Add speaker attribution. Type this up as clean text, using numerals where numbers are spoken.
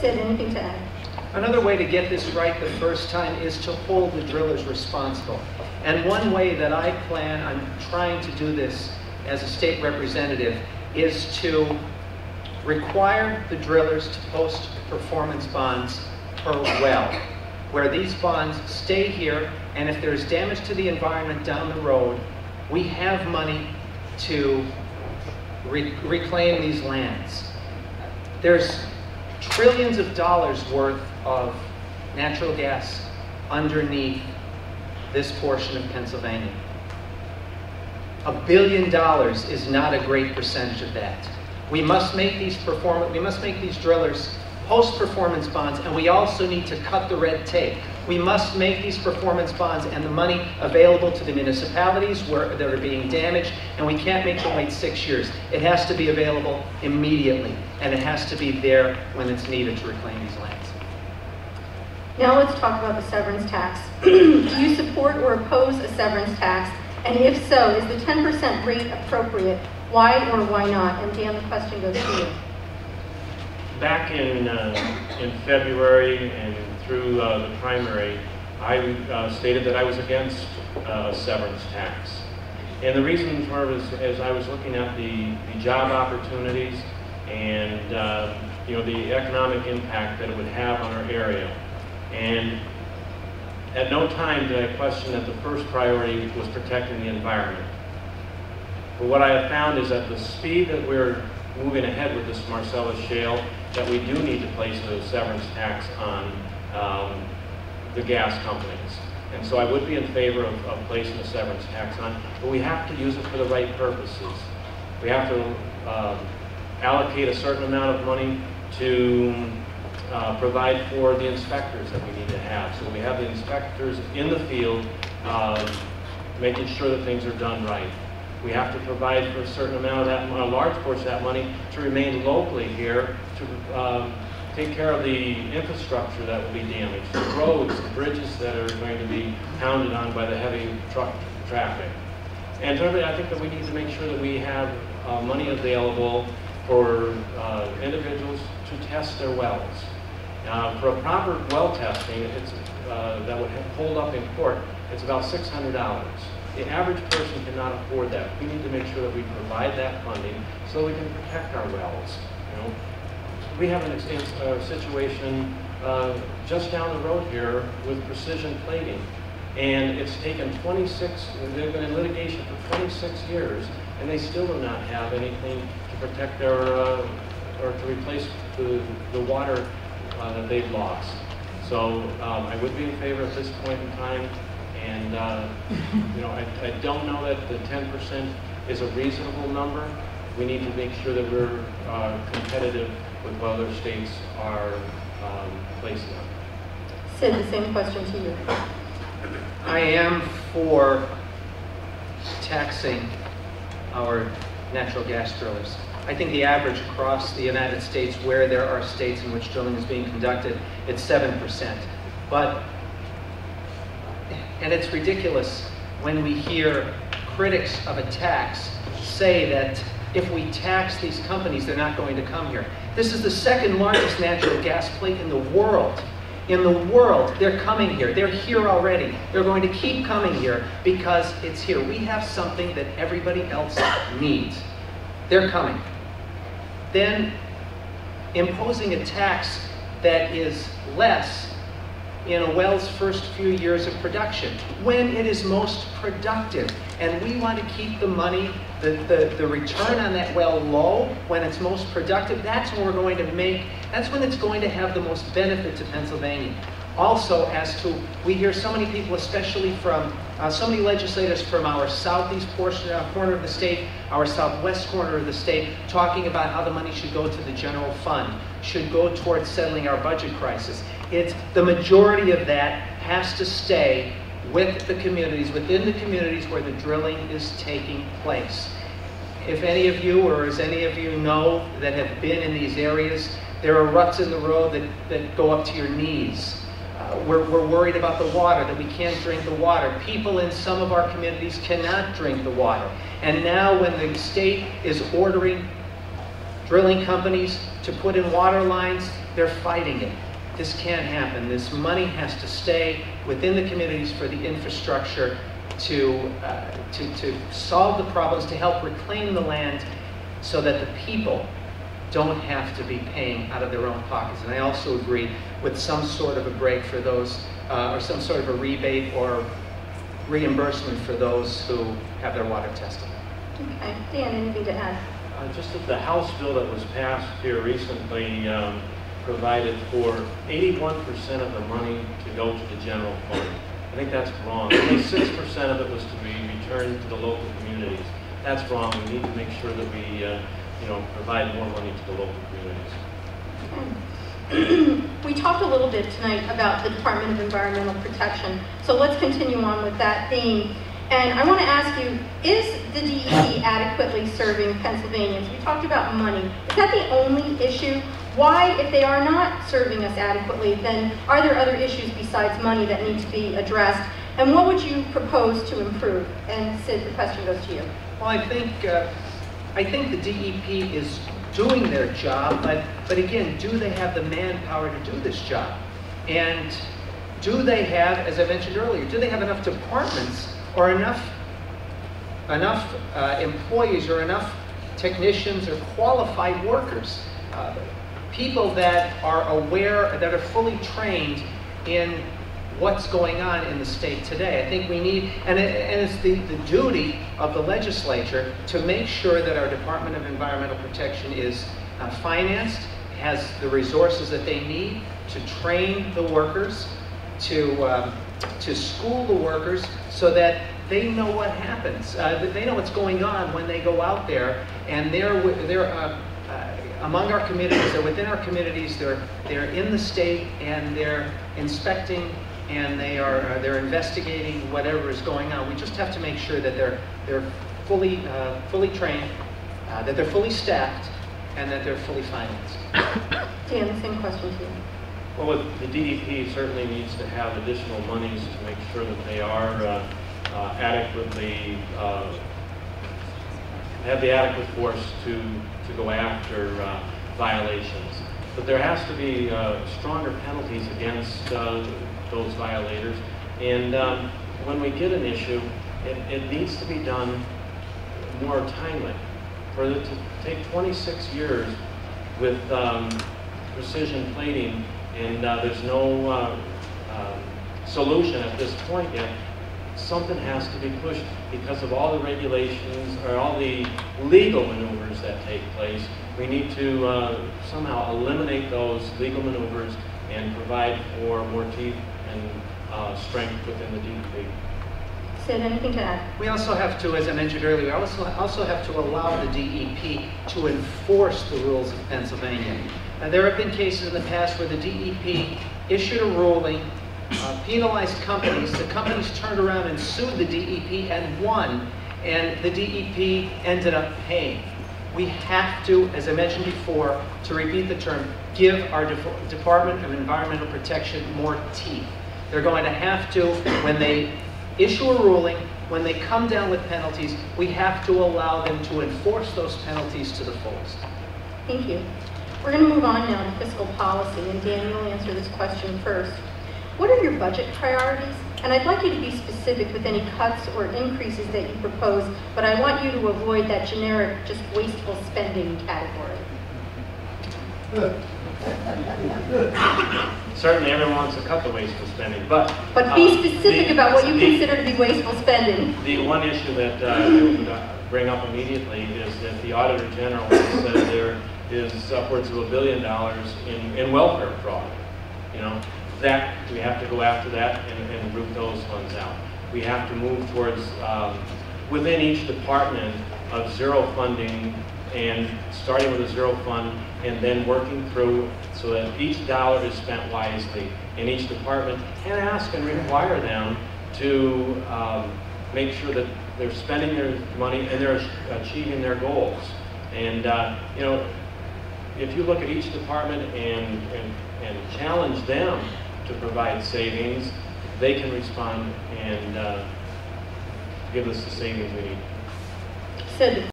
Speaker 1: Sid, anything to add?
Speaker 2: Another way to get this right the first time is to hold the drillers responsible. And one way that I'm trying to do this as a state representative, is to require the drillers to post performance bonds per well, where these bonds stay here, and if there's damage to the environment down the road, we have money to reclaim these lands. There's trillions of dollars worth of natural gas underneath this portion of Pennsylvania. $1 billion is not a great percentage of that. We must make these drillers post performance bonds, and we also need to cut the red tape. We must make these performance bonds and the money available to the municipalities that are being damaged, and we can't make them wait 6 years. It has to be available immediately, and it has to be there when it's needed to reclaim these lands.
Speaker 1: Now let's talk about the severance tax. Do you support or oppose a severance tax? And if so, is the 10% rate appropriate? Why or why not? And Dan, the question goes to you.
Speaker 3: Back in February and through the primary, I stated that I was against a severance tax. And the reason for it was, as I was looking at the job opportunities and the economic impact that it would have on our area. And at no time did I question that the first priority was protecting the environment. But what I have found is that the speed that we're moving ahead with this Marcellus shale, that we do need to place a severance tax on the gas companies. And so I would be in favor of placing a severance tax on, but we have to use it for the right purposes. We have to allocate a certain amount of money to provide for the inspectors that we need to have. So we have the inspectors in the field making sure that things are done right. We have to provide for a certain amount of that, a large portion of that money to remain locally here to take care of the infrastructure that will be damaged, the roads, the bridges that are going to be pounded on by the heavy truck traffic. And thirdly, I think that we need to make sure that we have money available for individuals to test their wells. For a proper well testing, that would hold up in court, it's about $600. The average person cannot afford that. We need to make sure that we provide that funding so we can protect our wells. We have a situation just down the road here with precision plating, and it's taken 26. They've been in litigation for 26 years, and they still do not have anything to protect their or to replace the water that they've lost. So I would be in favor at this point in time. And I don't know that the 10% is a reasonable number. We need to make sure that we're competitive with what other states are placing on.
Speaker 1: Sid, the same question to you.
Speaker 2: I am for taxing our natural gas drillers. I think the average across the United States, where there are states in which drilling is being conducted, it's 7%. And it's ridiculous when we hear critics of a tax say that if we tax these companies, they're not going to come here. This is the second largest natural gas plate in the world. In the world, they're coming here. They're here already. They're going to keep coming here because it's here. We have something that everybody else needs. They're coming. Then imposing a tax that is less in a well's first few years of production, when it is most productive. And we want to keep the money, the return on that well low when it's most productive. That's when we're going to that's when it's going to have the most benefit to Pennsylvania. Also, we hear so many people, especially from, so many legislators from our southeast corner of the state, our southwest corner of the state, talking about how the money should go to the general fund, should go towards settling our budget crisis. The majority of that has to stay with the communities, within the communities where the drilling is taking place. If any of you, or as any of you know that have been in these areas, there are ruts in the road that go up to your knees. We're worried about the water, that we can't drink the water. People in some of our communities cannot drink the water. And now when the state is ordering drilling companies to put in water lines, they're fighting it. This can't happen. This money has to stay within the communities for the infrastructure to solve the problems, to help reclaim the land so that the people don't have to be paying out of their own pockets. And I also agree with some sort of a break for those, or some sort of a rebate or reimbursement for those who have their water tested.
Speaker 1: Okay. Dan, anything to add?
Speaker 3: Just that the House bill that was passed here recently provided for 81% of the money to go to the general fund. I think that's wrong. Only 6% of it was to be returned to the local communities. That's wrong. We need to make sure that we provide more money to the local communities.
Speaker 1: We talked a little bit tonight about the Department of Environmental Protection, so let's continue on with that theme. And I want to ask you, is the DEP adequately serving Pennsylvanians? We talked about money. Is that the only issue? Why, if they are not serving us adequately, then are there other issues besides money that need to be addressed? And what would you propose to improve? And Sid, the question goes to you.
Speaker 2: Well, I think the DEP is doing their job, but again, do they have the manpower to do this job? And do they have, as I mentioned earlier, do they have enough departments or enough employees or enough technicians or qualified workers, people that are aware, that are fully trained in what's going on in the state today? I think we need, and it's the duty of the legislature to make sure that our Department of Environmental Protection is financed, has the resources that they need to train the workers, to school the workers so that they know what happens. They know what's going on when they go out there, and they're among our communities, they're within our communities, they're in the state, and they're inspecting, and they're investigating whatever is going on. We just have to make sure that they're fully trained, that they're fully staffed, and that they're fully financed.
Speaker 1: Dan, the same question to you.
Speaker 3: Well, the DEP certainly needs to have additional monies to make sure that they are adequately have the adequate force to go after violations. But there has to be stronger penalties against those violators. And when we get an issue, it needs to be done more timely. For it to take 26 years with precision plating, and there's no solution at this point yet, something has to be pushed because of all the regulations or all the legal maneuvers that take place. We need to somehow eliminate those legal maneuvers and provide for more teeth and strength within the DEP.
Speaker 1: Sid, anything to add?
Speaker 2: We also have to, as I mentioned earlier, we also have to allow the DEP to enforce the rules of Pennsylvania. There have been cases in the past where the DEP issued a ruling, penalized companies. The companies turned around and sued the DEP and won, and the DEP ended up paying. We have to, as I mentioned before, to repeat the term, give our Department of Environmental Protection more teeth. They're going to have to, when they issue a ruling, when they come down with penalties, we have to allow them to enforce those penalties to the fullest.
Speaker 1: Thank you. We're going to move on now to fiscal policy, and Dan, you'll answer this question first. What are your budget priorities? And I'd like you to be specific with any cuts or increases that you propose, but I want you to avoid that generic, just wasteful spending category.
Speaker 3: Certainly everyone wants to cut the wasteful spending, but
Speaker 1: be specific about what you consider to be wasteful spending.
Speaker 3: The one issue that I would bring up immediately is that the Auditor General has said there is upwards of $1 billion in welfare fraud. You know, that we have to go after that and root those funds out. We have to move towards within each department of zero funding, and starting with a zero fund and then working through so that each dollar is spent wisely in each department, and ask and require them to make sure that they're spending their money and they're achieving their goals. And you know, if you look at each department and challenge them to provide savings, they can respond and give us the savings we need.
Speaker 1: Sid.